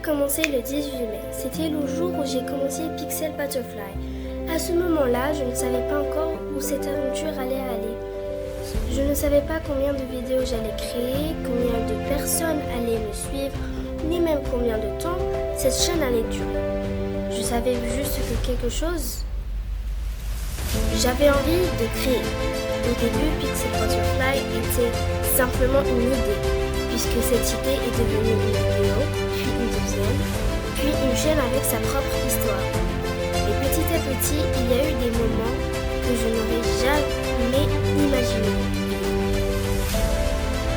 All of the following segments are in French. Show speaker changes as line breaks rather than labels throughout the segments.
commencé le 18 mai. C'était le jour où j'ai commencé Pixel Butterfly. À ce moment-là, je ne savais pas encore où cette aventure allait aller. Je ne savais pas combien de vidéos j'allais créer, combien de personnes allaient me suivre, ni même combien de temps cette chaîne allait durer. Je savais juste que quelque chose, j'avais envie de créer. Au début, Pixel Butterfly était simplement une idée, puisque cette idée est devenue une vidéo, puis une deuxième, puis une chaîne avec sa propre histoire. Et petit à petit, il y a eu des moments que je n'aurais jamais imaginé.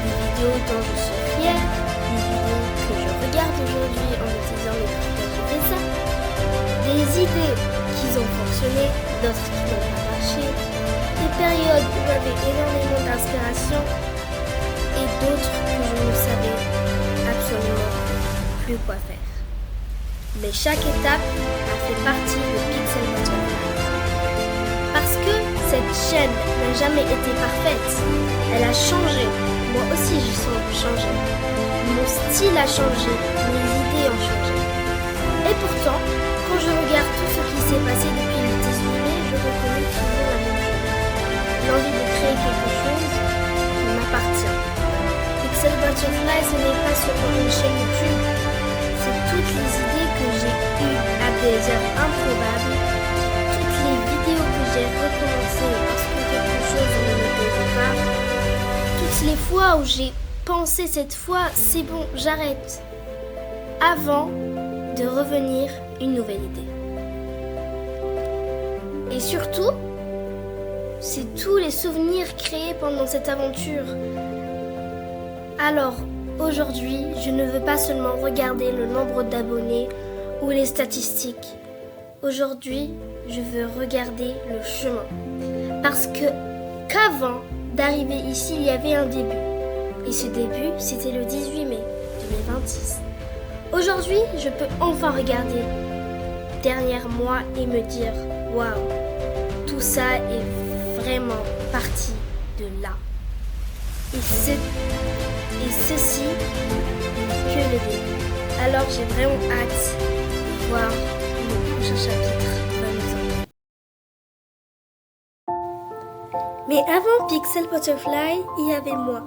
Des vidéos dont je suis fière, des vidéos que je regarde aujourd'hui en me disant mais pourquoi j'ai fait ça. Des idées qui ont fonctionné, d'autres qui n'ont pas marché, des périodes où j'avais énormément d'inspiration et d'autres que je ne savais absolument plus quoi faire. Mais chaque étape a fait partie de Pixel Butterfly. Parce que cette chaîne n'a jamais été parfaite, elle a changé. Moi aussi j'ai changé. Mon style a changé, mes idées ont changé. Et pourtant, quand je regarde tout ce qui s'est passé depuis le 18 mai, je reconnais toujours la même chose. L'envie de créer quelque chose m'appartient. Pixel Butterfly, ce n'est pas seulement une chaîne YouTube, c'est toutes les idées que j'ai eues à des heures improbables, toutes les vidéos que j'ai recommencées parce que quelque chose ne me plaisait pas, toutes les fois où j'ai pensé cette fois, c'est bon, j'arrête, avant de revenir une nouvelle idée. Et surtout, c'est tous les souvenirs créés pendant cette aventure. Alors, aujourd'hui, je ne veux pas seulement regarder le nombre d'abonnés ou les statistiques. Aujourd'hui, je veux regarder le chemin. Parce que qu'avant d'arriver ici, il y avait un début. Et ce début, c'était le 18 mai 2026. Aujourd'hui, je peux enfin regarder derrière moi et me dire « Waouh, tout ça est vraiment parti de là. » Et ceci n'est que le début. Alors j'ai vraiment hâte de voir le prochain chapitre va nous emmener. Mais avant Pixel Butterfly, il y avait moi.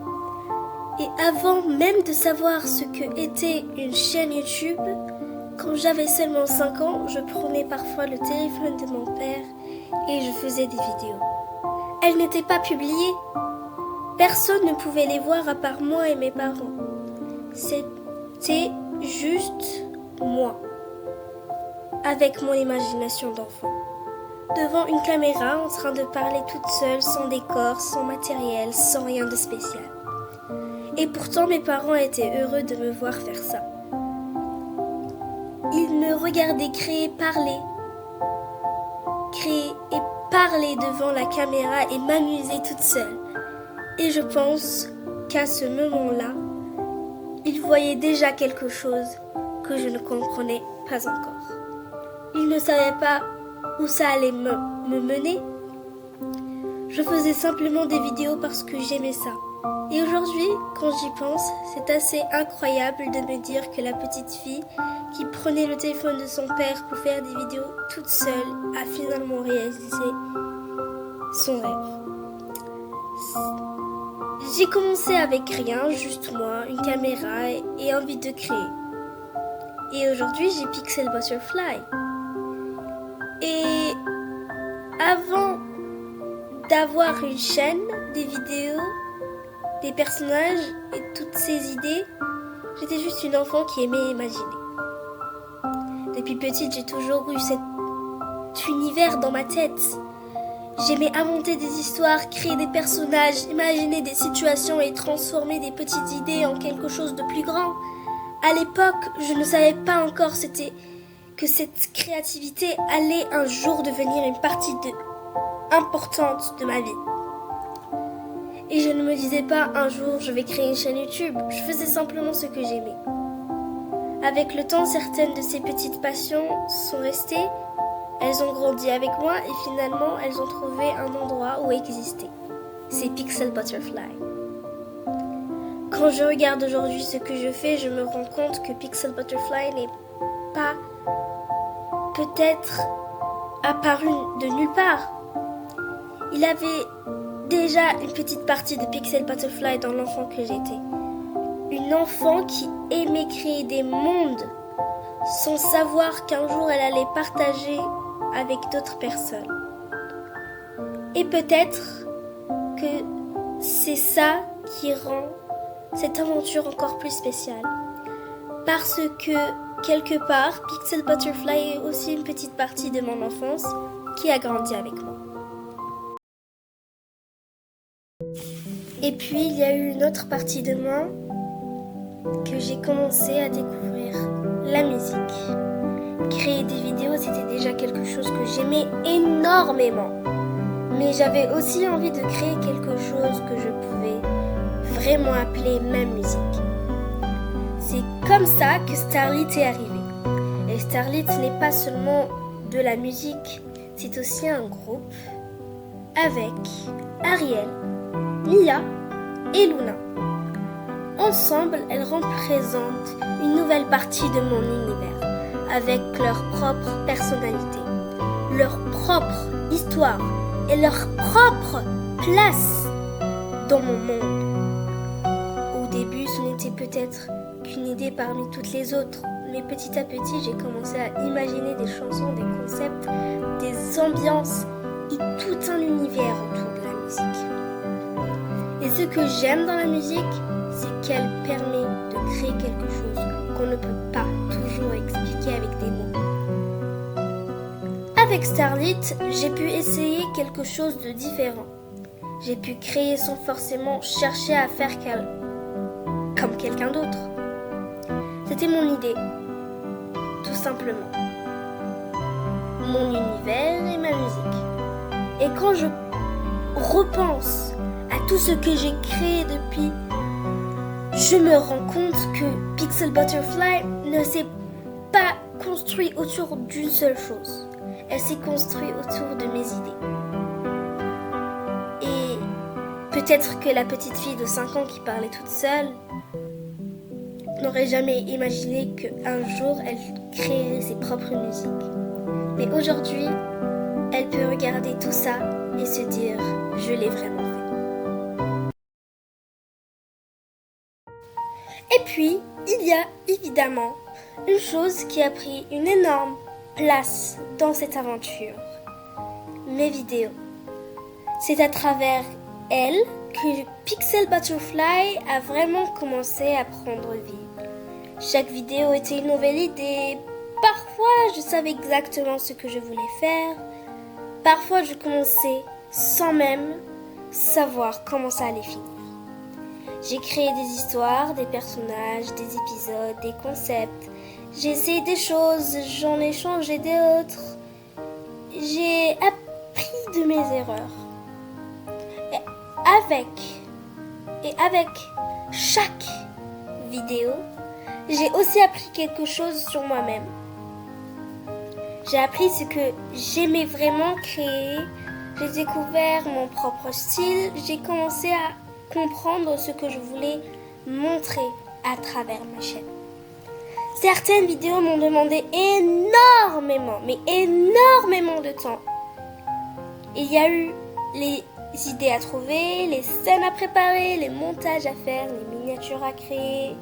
Et avant même de savoir ce que était une chaîne YouTube, quand j'avais seulement 5 ans, je prenais parfois le téléphone de mon père et je faisais des vidéos. Elles n'étaient pas publiées. Personne ne pouvait les voir à part moi et mes parents. C'était juste moi, avec mon imagination d'enfant. Devant une caméra, en train de parler toute seule, sans décor, sans matériel, sans rien de spécial. Et pourtant, mes parents étaient heureux de me voir faire ça. Ils me regardaient créer et parler devant la caméra et m'amuser toute seule. Et je pense qu'à ce moment-là, ils voyaient déjà quelque chose que je ne comprenais pas encore. Ils ne savaient pas où ça allait me mener. Je faisais simplement des vidéos parce que j'aimais ça. Et aujourd'hui, quand j'y pense, c'est assez incroyable de me dire que la petite fille qui prenait le téléphone de son père pour faire des vidéos toute seule a finalement réalisé son rêve. J'ai commencé avec rien, juste moi, une caméra et envie de créer. Et aujourd'hui, j'ai Pixel Butterfly. Et avant d'avoir une chaîne, des vidéos, des personnages et toutes ces idées, j'étais juste une enfant qui aimait imaginer. Depuis petite, j'ai toujours eu cet univers dans ma tête. J'aimais inventer des histoires, créer des personnages, imaginer des situations et transformer des petites idées en quelque chose de plus grand. À l'époque, je ne savais pas encore que cette créativité allait un jour devenir une partie importante de ma vie. Et je ne me disais pas un jour je vais créer une chaîne YouTube, je faisais simplement ce que j'aimais. Avec le temps, certaines de ces petites passions sont restées, elles ont grandi avec moi et finalement elles ont trouvé un endroit où exister. C'est Pixel Butterfly. Quand je regarde aujourd'hui ce que je fais, je me rends compte que Pixel Butterfly n'est pas peut-être apparu de nulle part. Il avait déjà une petite partie de Pixel Butterfly dans l'enfant que j'étais. Une enfant qui aimait créer des mondes sans savoir qu'un jour elle allait partager avec d'autres personnes. Et peut-être que c'est ça qui rend cette aventure encore plus spéciale. Parce que, quelque part, Pixel Butterfly est aussi une petite partie de mon enfance qui a grandi avec moi. Et puis, il y a eu une autre partie de moi que j'ai commencé à découvrir, la musique. Créer des vidéos, c'était déjà quelque chose que j'aimais énormément. Mais j'avais aussi envie de créer quelque chose que je pouvais vraiment appeler ma musique. C'est comme ça que Starlit est arrivé. Et Starlit n'est pas seulement de la musique, c'est aussi un groupe avec Ariel, Mia et Luna. Ensemble, elles représentent une nouvelle partie de mon univers, avec leur propre personnalité, leur propre histoire et leur propre place dans mon monde. Au début, ce n'était peut-être qu'une idée parmi toutes les autres, mais petit à petit, j'ai commencé à imaginer des chansons, des concepts, des ambiances et tout un univers autour de la musique. Et ce que j'aime dans la musique, c'est qu'elle permet de créer quelque chose qu'on ne peut pas toujours expliquer avec des mots. Avec Starlit, j'ai pu essayer quelque chose de différent. J'ai pu créer sans forcément chercher à faire comme quelqu'un d'autre. C'était mon idée, tout simplement. Mon univers et ma musique. Et quand je repense à tout ce que j'ai créé depuis, je me rends compte que Pixel Butterfly ne s'est pas construit autour d'une seule chose. Elle s'est construite autour de mes idées. Et peut-être que la petite fille de 5 ans qui parlait toute seule n'aurait jamais imaginé qu'un jour elle créerait ses propres musiques. Mais aujourd'hui, elle peut regarder tout ça et se dire « je l'ai vraiment fait ». Et puis, il y a évidemment une chose qui a pris une énorme place dans cette aventure, mes vidéos. C'est à travers elles que Pixel Butterfly a vraiment commencé à prendre vie. Chaque vidéo était une nouvelle idée. Parfois, je savais exactement ce que je voulais faire. Parfois, je commençais sans même savoir comment ça allait finir. J'ai créé des histoires, des personnages, des épisodes, des concepts. J'ai essayé des choses, j'en ai changé d'autres. J'ai appris de mes erreurs. Et avec chaque vidéo, j'ai aussi appris quelque chose sur moi-même. J'ai appris ce que j'aimais vraiment créer. J'ai découvert mon propre style. J'ai commencé à comprendre ce que je voulais montrer à travers ma chaîne. Certaines vidéos m'ont demandé énormément, mais énormément de temps. Il y a eu les idées à trouver, les scènes à préparer, les montages à faire, les miniatures à créer.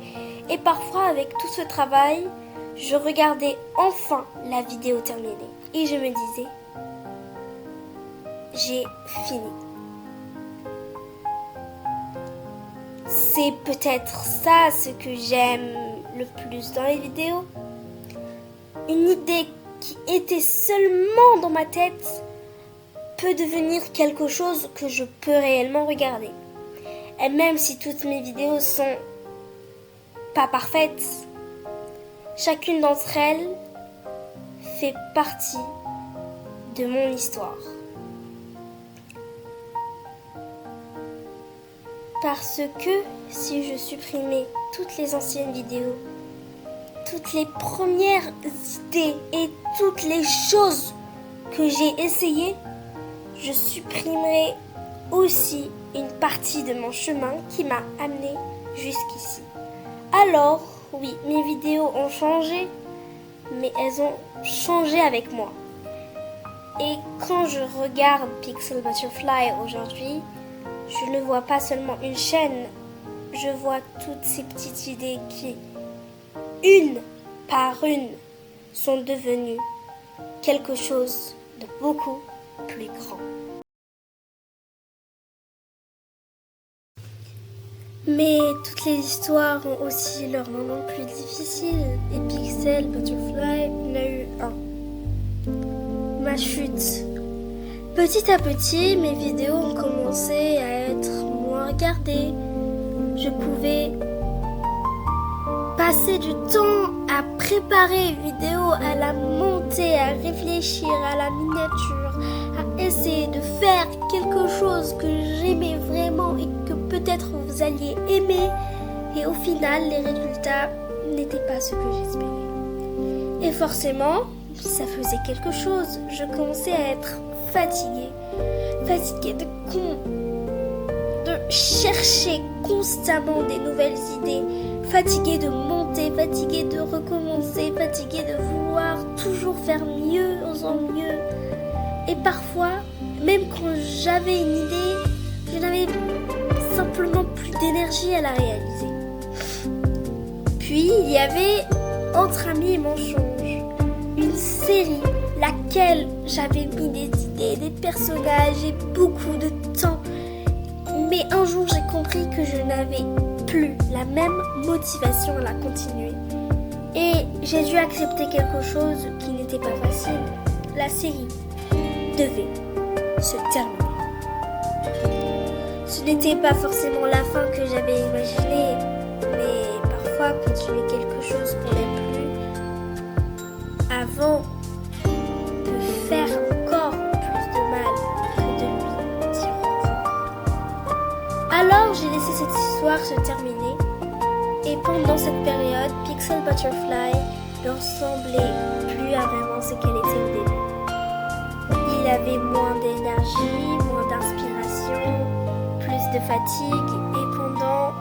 Et parfois, avec tout ce travail, je regardais enfin la vidéo terminée. Et je me disais, j'ai fini. C'est peut-être ça ce que j'aime le plus dans les vidéos. Une idée qui était seulement dans ma tête peut devenir quelque chose que je peux réellement regarder. Et même si toutes mes vidéos sont pas parfaites, chacune d'entre elles fait partie de mon histoire. Parce que si je supprimais toutes les anciennes vidéos, toutes les premières idées et toutes les choses que j'ai essayées, je supprimerais aussi une partie de mon chemin qui m'a amené jusqu'ici. Alors, oui, mes vidéos ont changé, mais elles ont changé avec moi. Et quand je regarde Pixel Butterfly aujourd'hui, je ne vois pas seulement une chaîne, je vois toutes ces petites idées qui, une par une, sont devenues quelque chose de beaucoup plus grand. Mais toutes les histoires ont aussi leurs moments plus difficiles et Pixel Butterfly en a eu un. Ma chute. Petit à petit, mes vidéos ont commencé à être moins regardées. Je pouvais passer du temps à préparer une vidéo, à la monter, à réfléchir à la miniature, à essayer de faire quelque chose que j'aimais vraiment et que peut-être vous alliez aimer. Et au final, les résultats n'étaient pas ce que j'espérais. Et forcément, ça faisait quelque chose. Je commençais à être fatiguée. Fatiguée de chercher constamment des nouvelles idées. Fatiguée de monter, fatiguée de recommencer, fatiguée de vouloir toujours faire mieux en mieux. Et parfois, même quand j'avais une idée, je n'avais simplement plus d'énergie à la réaliser. Puis, il y avait Entre amis et mensonges, une série laquelle j'avais mis des idées, des personnages et beaucoup de temps. Mais un jour, j'ai compris que je n'avais plus la même motivation à la continuer. Et j'ai dû accepter quelque chose qui n'était pas facile. La série devait se terminer. Ce n'était pas forcément la fin que j'avais imaginée, mais parfois continuer quelque chose qu'on n'aime plus avant peut faire encore plus de mal que de lui dire au revoir. Alors j'ai laissé cette histoire se terminer et pendant cette période, Pixel Butterfly ne ressemblait plus à vraiment ce qu'elle était au début. Il avait moins d'énergie, moins d'inspiration, plus de fatigue et pendant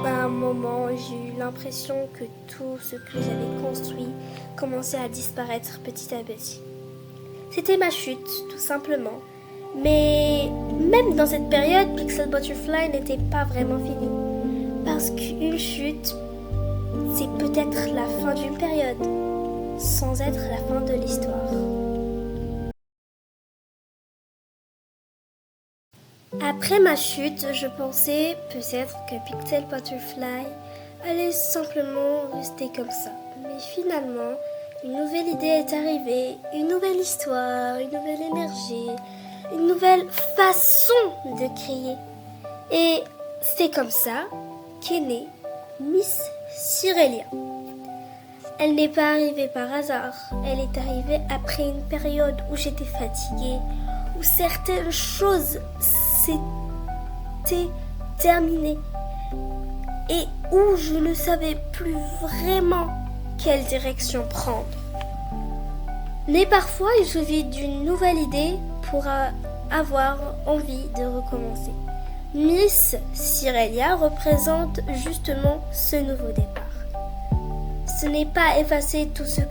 un moment, j'ai eu l'impression que tout ce que j'avais construit commençait à disparaître petit à petit. C'était ma chute, tout simplement. Mais même dans cette période, Pixel Butterfly n'était pas vraiment fini. Parce qu'une chute, c'est peut-être la fin d'une période, sans être la fin de l'histoire. Après ma chute, je pensais peut-être que Pixel Butterfly allait simplement rester comme ça. Mais finalement, une nouvelle idée est arrivée, une nouvelle histoire, une nouvelle énergie, une nouvelle façon de créer. Et c'est comme ça qu'est née Miss Sirelia. Elle n'est pas arrivée par hasard, elle est arrivée après une période où j'étais fatiguée, où certaines choses s'étaient terminées et où je ne savais plus vraiment quelle direction prendre. Mais parfois, il suffit d'une nouvelle idée pour avoir envie de recommencer. Miss Sirelia représente justement ce nouveau départ. Ce n'est pas effacer tout ce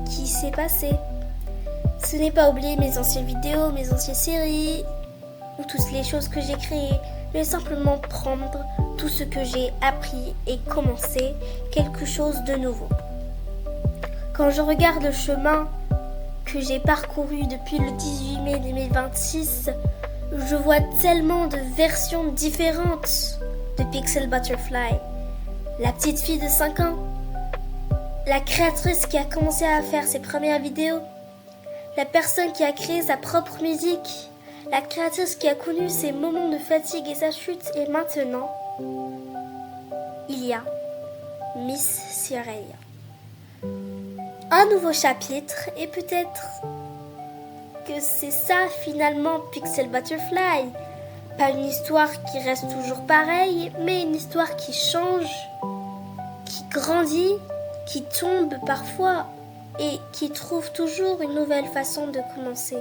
qui s'est passé. Ce n'est pas oublier mes anciennes vidéos, mes anciennes séries ou toutes les choses que j'ai créées, mais simplement prendre tout ce que j'ai appris et commencer quelque chose de nouveau. Quand je regarde le chemin que j'ai parcouru depuis le 18 mai 2026, je vois tellement de versions différentes de Pixel Butterfly. La petite fille de 5 ans, la créatrice qui a commencé à faire ses premières vidéos, la personne qui a créé sa propre musique, la créatrice qui a connu ses moments de fatigue et sa chute, et maintenant, il y a Miss Sirelia. Un nouveau chapitre, et peut-être que c'est ça finalement Pixel Butterfly. Pas une histoire qui reste toujours pareille, mais une histoire qui change, qui grandit, qui tombe parfois et qui trouve toujours une nouvelle façon de commencer.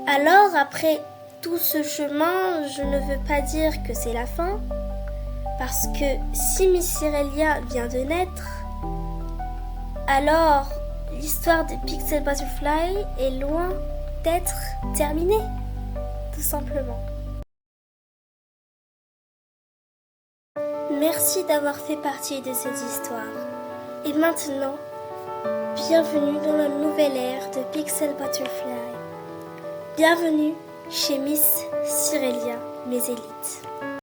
Alors après tout ce chemin, je ne veux pas dire que c'est la fin, parce que si Miss Irelia vient de naître, alors l'histoire de Pixel Butterfly est loin d'être terminée, tout simplement. Merci d'avoir fait partie de cette histoire. Et maintenant, bienvenue dans la nouvelle ère de Pixel Butterfly. Bienvenue chez Miss Irelia, mes élites.